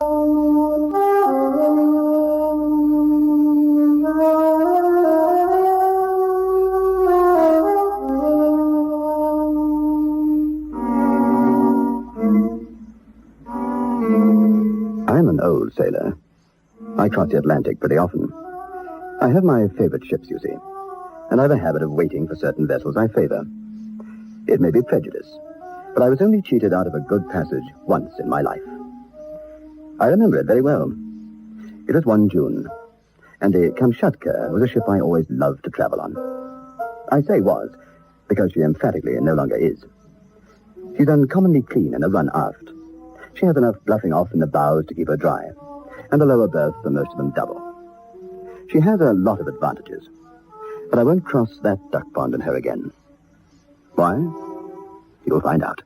I'm an old sailor. I cross the Atlantic pretty often. I have my favorite ships, you see, and I have a habit of waiting for certain vessels I favor. It may be prejudice, but I was only cheated out of a good passage once in my life. I remember it very well. It was one June, and the Kamchatka was a ship I always loved to travel on. I say was, because she emphatically no longer is. She's uncommonly clean in a run aft. She has enough bluffing off in the bows to keep her dry, and a lower berth for most of them double. She has a lot of advantages, but I won't cross that duck pond in her again. Why? You'll find out.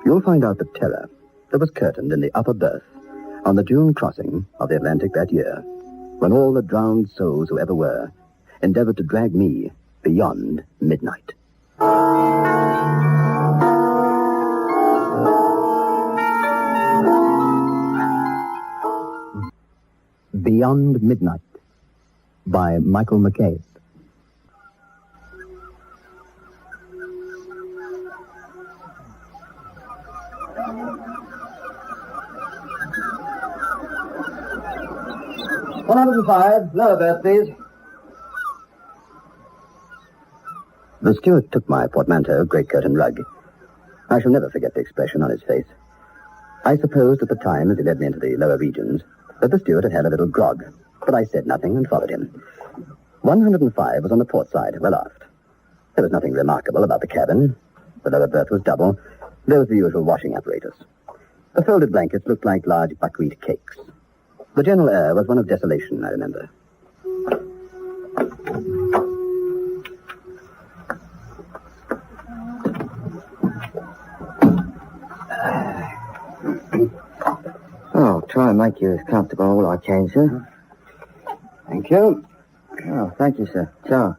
You'll find out the terror that was curtained in the upper berth on the June crossing of the Atlantic that year, when all the drowned souls who ever were endeavored to drag me beyond midnight. Beyond Midnight by Michael McCabe. "105, lower berth, please." The steward took my portmanteau, greatcoat, and rug. I shall never forget the expression on his face. I supposed at the time, as he led me into the lower regions, that the steward had had a little grog, but I said nothing and followed him. 105 was on the port side, well aft. There was nothing remarkable about the cabin. The lower berth was double. There was the usual washing apparatus. The folded blankets looked like large buckwheat cakes. The general air was one of desolation, I remember. I'll try and make you as comfortable as I can, sir. Thank you. Oh, thank you, sir. So,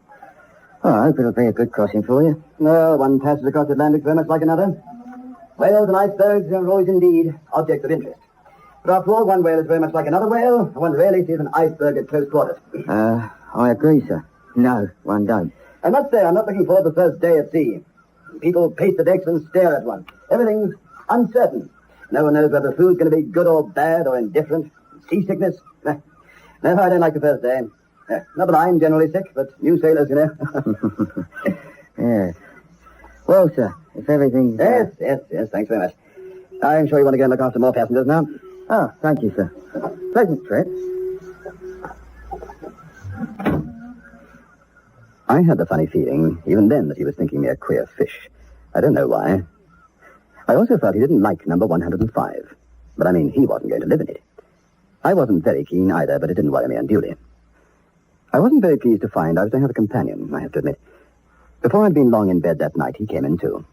I hope it'll be a good crossing for you. Well, one passes across the Atlantic very much like another. Whales and icebergs are always indeed objects of interest. But after all, one whale is very much like another whale, and one rarely sees an iceberg at close quarters. I agree, sir. No, one don't. I must say, I'm not looking forward to the first day at sea. People pace the decks and stare at one. Everything's uncertain. No one knows whether the food's going to be good or bad or indifferent. Seasickness. No, I don't like the first day. Not that I'm generally sick, but new sailors, you know. Yes. Well, sir, if everything... Yes, thanks very much. I'm sure you want to go and look after more passengers now. Oh, thank you, sir. Pleasant trip. I had the funny feeling, even then, that he was thinking me a queer fish. I don't know why. I also felt he didn't like number 105. But I mean, he wasn't going to live in it. I wasn't very keen either, but it didn't worry me unduly. I wasn't very pleased to find I was to have a companion, I have to admit. Before I'd been long in bed that night, he came in too.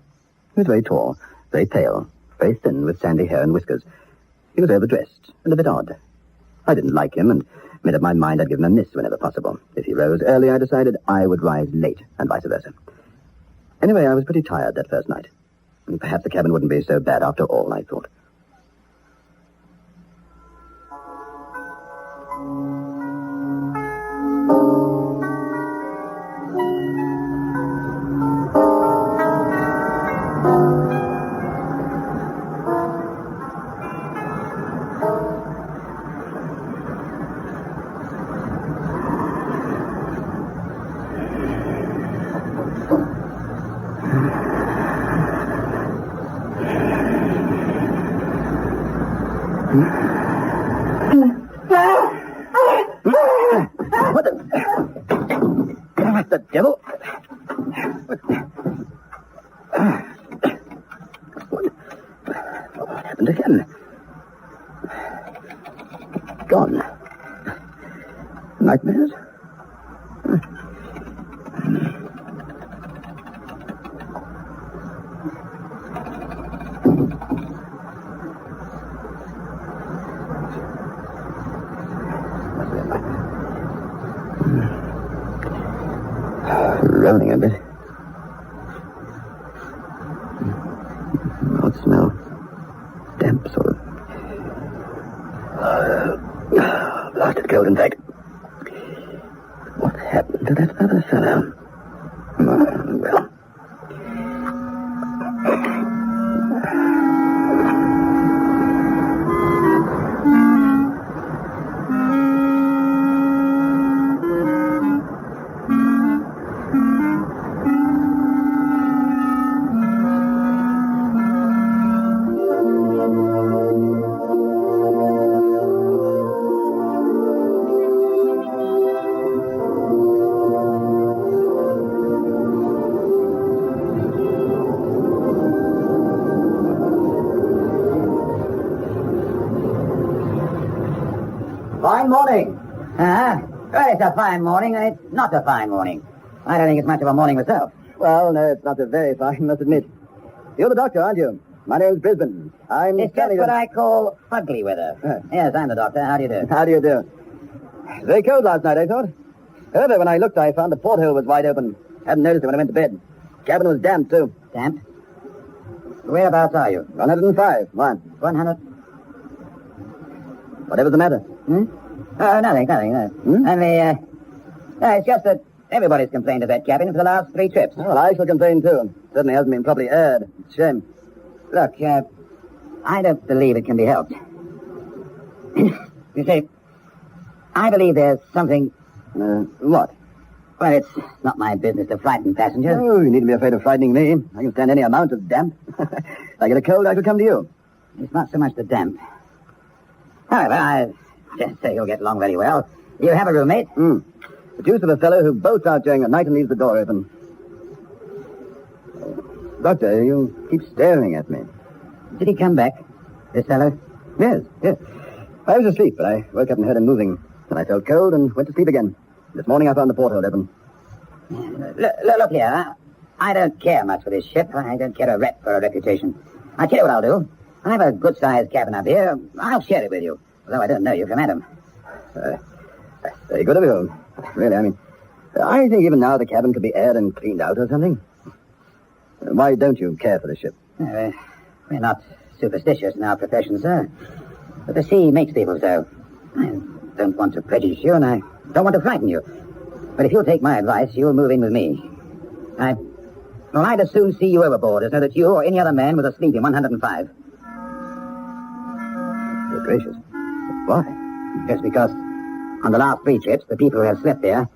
He was very tall, very pale, very thin, with sandy hair and whiskers. He was overdressed and a bit odd. I didn't like him and made up my mind I'd give him a miss whenever possible. If he rose early, I decided I would rise late, and vice versa. Anyway, I was pretty tired that first night. And perhaps the cabin wouldn't be so bad after all, I thought. What the devil? What happened again? Gone. Nightmares? Rolling a bit. Odd smell. Damp, sort of. blasted cold, in fact. What happened to that other fellow? Well... Fine morning. Well, it's a fine morning, and it's not a fine morning. I don't think it's much of a morning myself. Well, no, it's not so very fine, must admit. You're the doctor, aren't you? My name's Brisbane. It's just what I call fugly weather. Yes, I'm the doctor. How do you do? How do you do? Very cold last night, I thought. However, when I looked, I found the porthole was wide open. Hadn't noticed it when I went to bed. Cabin was damp, too. Damp? Whereabouts are you? 105. Why? 100? Whatever's the matter? Oh, nothing. No. Only, it's just that everybody's complained of that cabin for the last 3 trips. Well, I shall complain, too. Certainly hasn't been properly aired. It's a shame. Look, I don't believe it can be helped. You see, I believe there's something... What? Well, it's not my business to frighten passengers. Oh, you needn't be afraid of frightening me. I can stand any amount of damp. If I get a cold, I shall come to you. It's not so much the damp. However, I just say you'll get along very well. You have a roommate? The deuce of a fellow who bolts out during the night and leaves the door open. Doctor, you keep staring at me. Did he come back, this fellow? Yes. I was asleep, but I woke up and heard him moving. And I felt cold and went to sleep again. This morning I found the porthole open. Look here. I don't care much for this ship. I don't care a rep for a reputation. I tell you what I'll do. I have a good-sized cabin up here. I'll share it with you, although I don't know you from Adam. That's very good of you. Really, I think even now the cabin could be aired and cleaned out or something. Why don't you care for the ship? We're not superstitious in our profession, sir. But the sea makes people so. I don't want to prejudice you, and I don't want to frighten you. But if you'll take my advice, you'll move in with me. I'd as soon see you overboard as know that you or any other man was asleep in 105. Good gracious. Why? Just because on the last 3 trips, the people who have slept there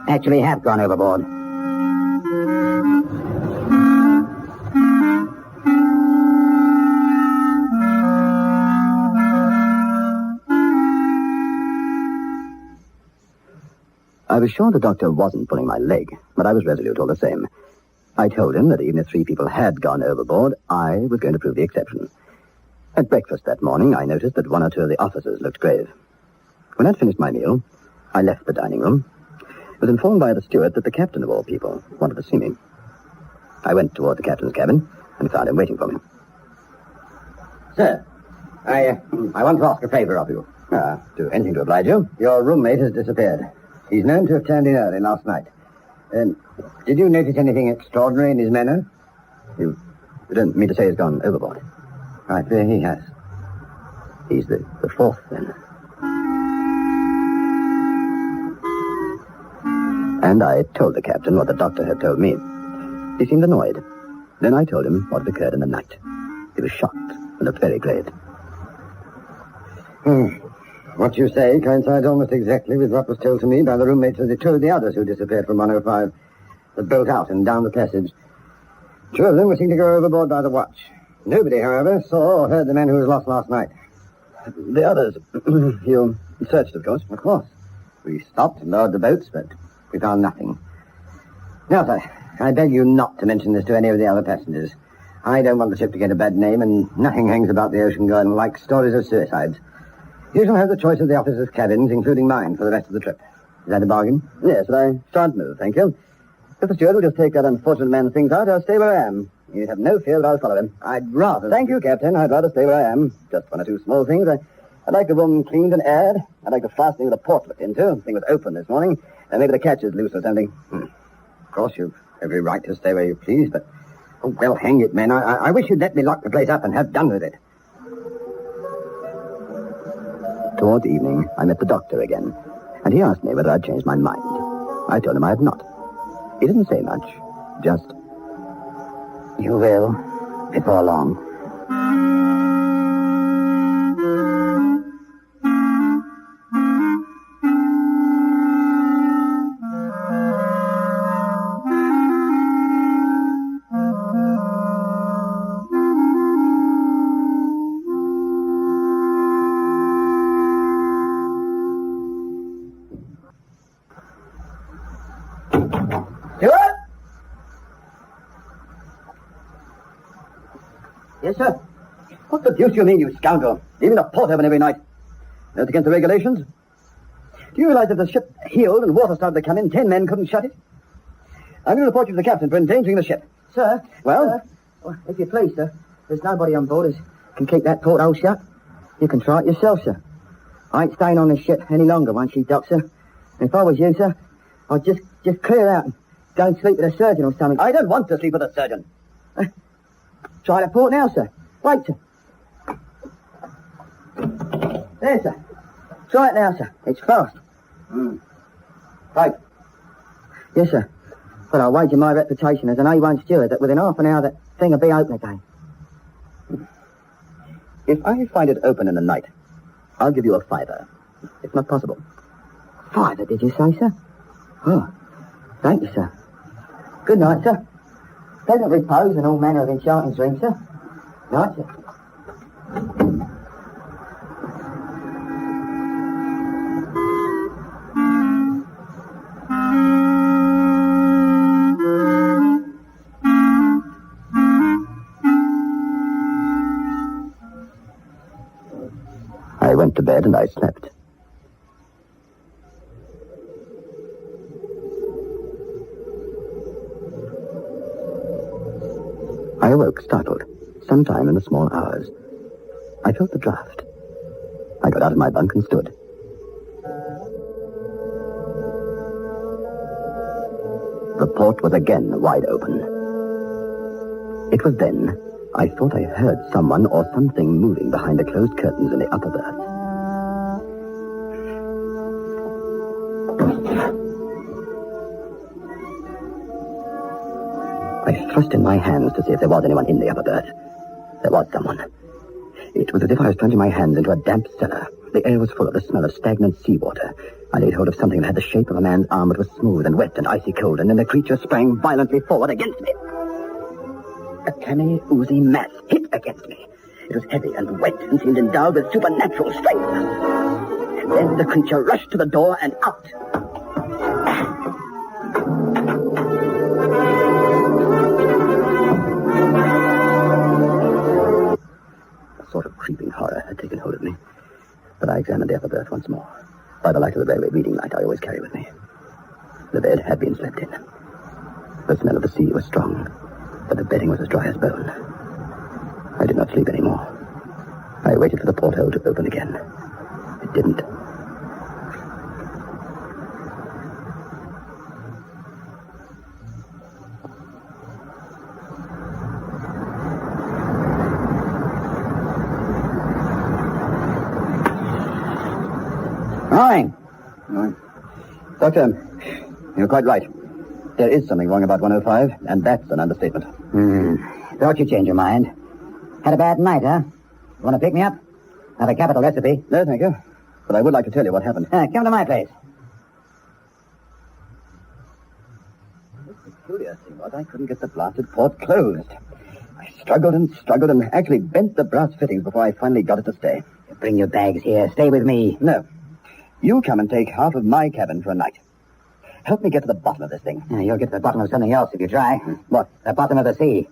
actually have gone overboard. I was sure the doctor wasn't pulling my leg, but I was resolute all the same. I told him that even if 3 people had gone overboard, I was going to prove the exception. At breakfast that morning, I noticed that 1 or 2 of the officers looked grave. When I'd finished my meal, I left the dining room. Was informed by the steward that the captain of all people wanted to see me. I went toward the captain's cabin and found him waiting for me. Sir, I want to ask a favor of you. Do anything to oblige you. Your roommate has disappeared. He's known to have turned in early last night. Did you notice anything extraordinary in his manner? You don't mean to say he's gone overboard? I fear he has. He's the 4th, then. And I told the captain what the doctor had told me. He seemed annoyed. Then I told him what had occurred in the night. He was shocked and looked very grave. What you say coincides almost exactly with what was told to me by the roommates of the 2 of the others who disappeared from 105. The boat out and down the passage. 2 of them were seen to go overboard by the watch. Nobody, however, saw or heard the man who was lost last night. The others, you searched, of course? Of course. We stopped and lowered the boats, but we found nothing. Now, sir, I beg you not to mention this to any of the other passengers. I don't want the ship to get a bad name, and nothing hangs about the ocean going like stories of suicides. You shall have the choice of the officers' cabins, including mine, for the rest of the trip. Is that a bargain? Yes, but I shan't move, thank you. If the steward will just take that unfortunate man's things out, I'll stay where I am. You have no fear that I'll follow him. I'd rather... Thank you, Captain. I'd rather stay where I am. Just 1 or 2 small things. I'd like the room cleaned and aired. I'd like the fastening of the port looked into. The thing was open this morning. And maybe the catch is loose or something. Of course, you've every right to stay where you please, but... Oh, well, hang it, man. I wish you'd let me lock the place up and have done with it. Towards evening, I met the doctor again, and he asked me whether I'd changed my mind. I told him I had not. He didn't say much, just, You will, before long. Stewart? Yes, sir. What the deuce do you mean, you scoundrel? Leaving the port open every night. That's against the regulations. Do you realize if the ship heeled and water started to come in, 10 men couldn't shut it? I'm going to report you to the captain for endangering the ship. Sir? Well? Sir, if you please, sir. There's nobody on board who can keep that porthole shut. You can try it yourself, sir. I ain't staying on this ship any longer once she docks, sir. And if I was you, sir, I'd just clear out and go and sleep with a surgeon or something. I don't want to sleep with a surgeon. Try that port now, sir. Wait, sir. There, sir. Try it now, sir. It's fast. Right. Yes, sir. But I'll wager my reputation as an A1 steward that within half an hour that thing will be open again. If I find it open in the night, I'll give you a $5. It's not possible. $5, did you say, sir? Oh, thank you, sir. Good night, sir. Pleasant repose and all manner of enchanting dreams, sir. Night, sir. I went to bed and I slept. I awoke startled, sometime in the small hours. I felt the draft. I got out of my bunk and stood. The port was again wide open. It was then I thought I heard someone or something moving behind the closed curtains in the upper berth. I thrust in my hands to see if there was anyone in the upper berth. There was someone. It was as if I was plunging my hands into a damp cellar. The air was full of the smell of stagnant seawater. I laid hold of something that had the shape of a man's arm, but was smooth and wet and icy cold, and then the creature sprang violently forward against me. A clammy, oozy mass hit against me. It was heavy and wet and seemed endowed with supernatural strength. And then the creature rushed to the door and out. A sort of creeping horror had taken hold of me. But I examined the upper berth once more, by the light of the railway reading light I always carry with me. The bed had been slept in. The smell of the sea was strong, but the bedding was as dry as bone. I did not sleep anymore. I waited for the porthole to open again. It didn't. Morning. Doctor, you're quite right. There is something wrong about 105, and that's an understatement. Thought you'd change your mind. Had a bad night, huh? You want to pick me up? Have a capital recipe. No, thank you. But I would like to tell you what happened. Come to my place. The peculiar thing was I couldn't get the blasted port closed. I struggled and actually bent the brass fittings before I finally got it to stay. Bring your bags here. Stay with me. No. You come and take half of my cabin for a night. Help me get to the bottom of this thing. You'll get to the bottom of something else if you try. What? The bottom of the sea.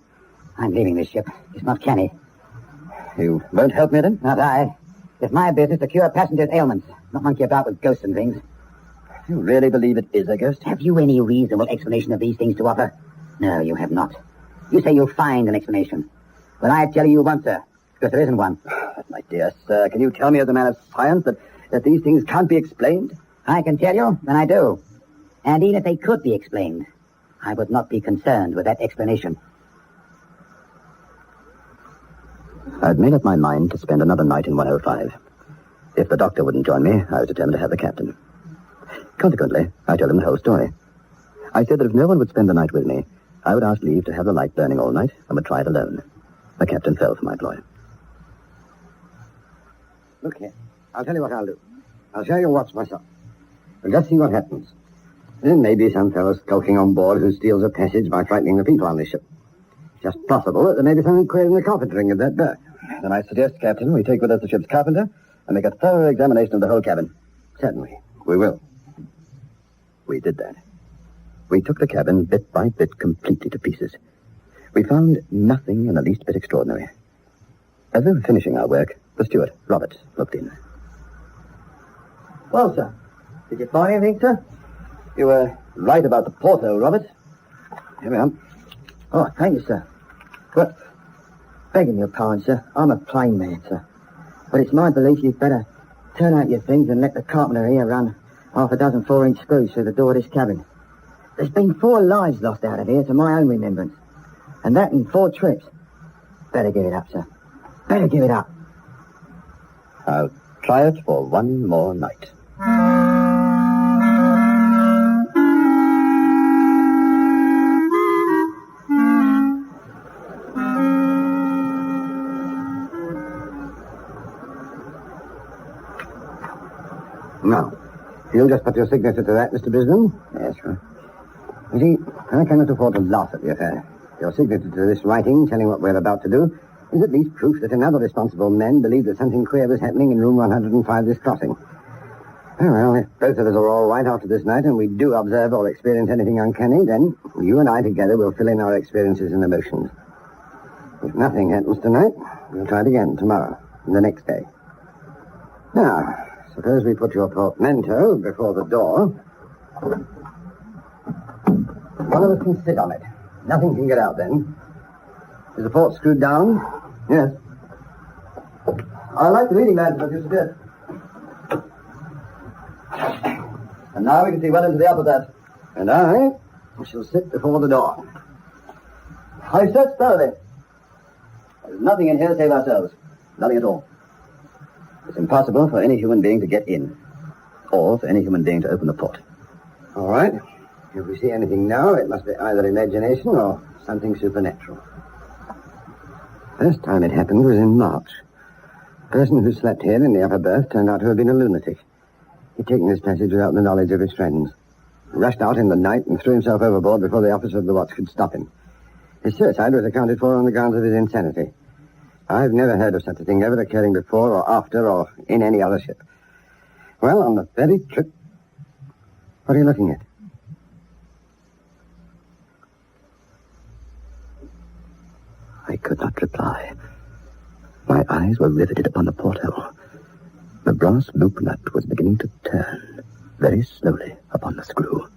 I'm leaving this ship. It's not canny. You won't help me then? Not I. It's my business to cure passengers' ailments, not monkey about with ghosts and things. You really believe it is a ghost? Have you any reasonable explanation of these things to offer? No, you have not. You say you'll find an explanation. But I tell you once, sir, because there isn't one. But my dear sir, can you tell me as a man of science that these things can't be explained? I can tell you, and I do. And even if they could be explained, I would not be concerned with that explanation. I'd made up my mind to spend another night in 105. If the doctor wouldn't join me, I was determined to have the captain. Consequently, I told him the whole story. I said that if no one would spend the night with me, I would ask leave to have the light burning all night and would try it alone. The captain fell for my ploy. Look here. I'll tell you what I'll do. I'll show you what's myself. We'll just see what happens. There may be some fellow skulking on board who steals a passage by frightening the people on this ship. It's just possible that there may be something queer in the carpentering of that berth. Then I suggest, Captain, we take with us the ship's carpenter and make a thorough examination of the whole cabin. Certainly. We will. We did that. We took the cabin bit by bit completely to pieces. We found nothing in the least bit extraordinary. As we were finishing our work, the steward, Robert, looked in. Well, sir, did you find anything, sir? You were right about the porthole, Robert. Here we are. Oh, thank you, sir. But, begging your pardon, sir, I'm a plain man, sir. But it's my belief you'd better turn out your things and let the carpenter here run half a dozen 4-inch screws through the door of this cabin. There's been 4 lives lost out of here to my own remembrance. And that in 4 trips. Better give it up, sir. Better give it up. I'll try it for one more night. Now, you'll just put your signature to that, Mr. Brisbane? Yes, sir. You see, I cannot afford to laugh at the affair. Your signature to this writing, telling what we're about to do, is at least proof that another responsible man believed that something queer was happening in room 105 this crossing. Oh, well, if both of us are all right after this night and we do observe or experience anything uncanny, then you and I together will fill in our experiences and emotions. If nothing happens tonight, we'll try it again tomorrow and the next day. Now, suppose we put your portmanteau before the door. One of us can sit on it. Nothing can get out then. Is the port screwed down? Yes. I like the reading lamp, but you suggest. And now we can see well into the upper berth. And I shall sit before the door. I searched thoroughly. There's nothing in here save ourselves. Nothing at all. It's impossible for any human being to get in. Or for any human being to open the port. All right. If we see anything now, it must be either imagination or something supernatural. First time it happened was in March. The person who slept here in the upper berth turned out to have been a lunatic. He'd taken this passage without the knowledge of his friends. He rushed out in the night and threw himself overboard before the officer of the watch could stop him. His suicide was accounted for on the grounds of his insanity. I've never heard of such a thing ever occurring before or after or in any other ship. Well, on the very trip... What are you looking at? I could not reply. My eyes were riveted upon the porthole. The brass loop nut was beginning to turn very slowly upon the screw.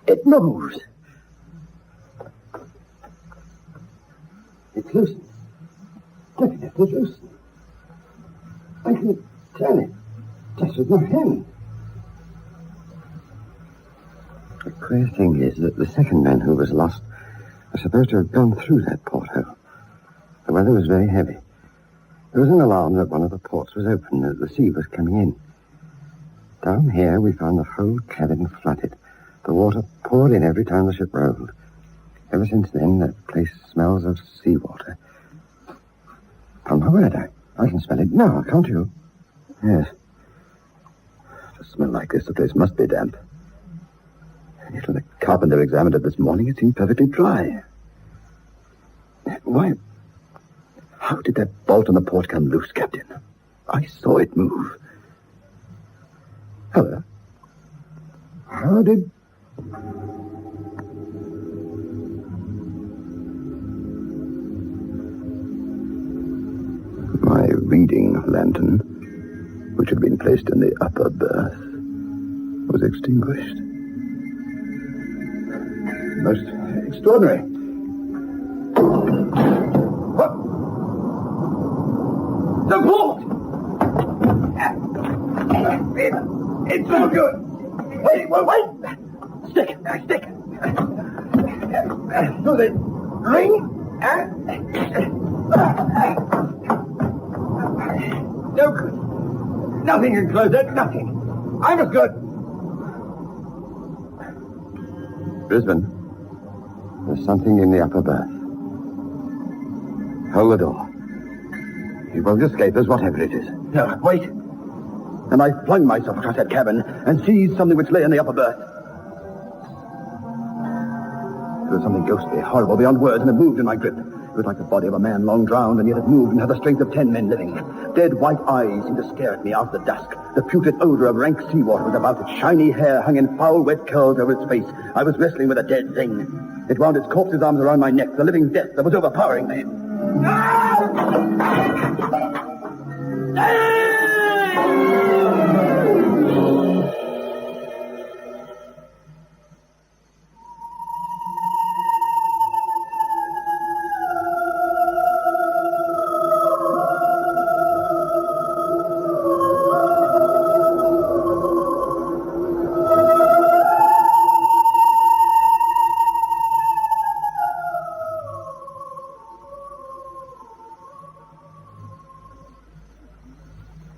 It moves. It's loosened. Look at it, it's loosened. I can turn it just with my hand. The queer thing is that the second man who was lost was supposed to have gone through that porthole. The weather was very heavy. There was an alarm that one of the ports was open, that the sea was coming in. Down here, we found the whole cabin flooded. The water poured in every time the ship rolled. Ever since then, that place smells of seawater. On my word, I can smell it now, can't you? Yes. To smell like this, the place must be damp. And yet when the carpenter examined it this morning, it seemed perfectly dry. Why... How did that bolt on the port come loose, Captain? I saw it move. Hello. How did... My reading lantern, which had been placed in the upper berth, was extinguished. Most extraordinary. What? The port! It's no good. Wait. Stick. Do they ring? No good. Nothing enclosed, nothing. I'm as good. Brisbane, there's something in the upper berth. Hold the door. He won't escape us, whatever it is. No, wait. And I flung myself across that cabin and seized something which lay in the upper berth. It was something ghostly, horrible, beyond words, and it moved in my grip. It was like the body of a man long drowned, and yet it moved and had the strength of 10 men living. Dead white eyes seemed to stare at me out of the dusk. The putrid odor of rank seawater was about it. Shiny hair hung in foul, wet curls over its face. I was wrestling with a dead thing. It wound its corpse's arms around my neck, the living death that was overpowering me.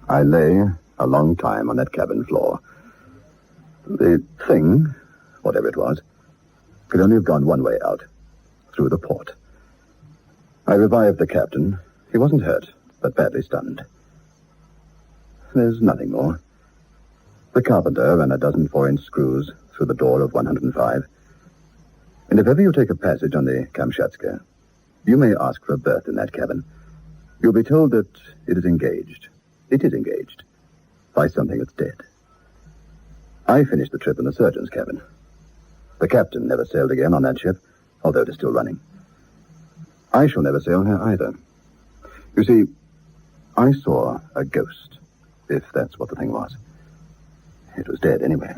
I lay a long time on that cabin floor. The thing, whatever it was, could only have gone one way out, through the port. I revived the captain. He wasn't hurt, but badly stunned. There's nothing more. The carpenter ran a dozen 4-inch screws through the door of 105. And if ever you take a passage on the Kamchatka, you may ask for a berth in that cabin. You'll be told that it is engaged. It is engaged by something that's dead. I finished the trip in the surgeon's cabin. The captain never sailed again on that ship, although it is still running. I shall never sail her either. You see, I saw a ghost, if that's what the thing was. It was dead anyway.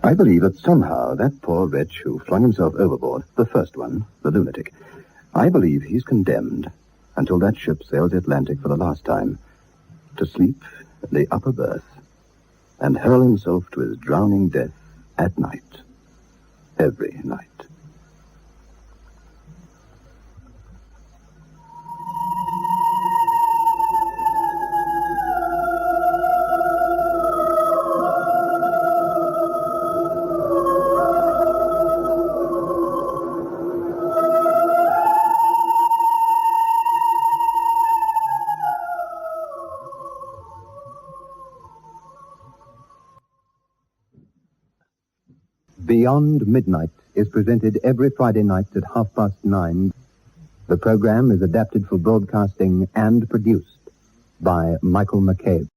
I believe that somehow that poor wretch who flung himself overboard, the first one, the lunatic, I believe he's condemned until that ship sails the Atlantic for the last time, to sleep in the upper berth and hurl himself to his drowning death at night, every night. Beyond Midnight is presented every Friday night at 9:30. The program is adapted for broadcasting and produced by Michael McCabe.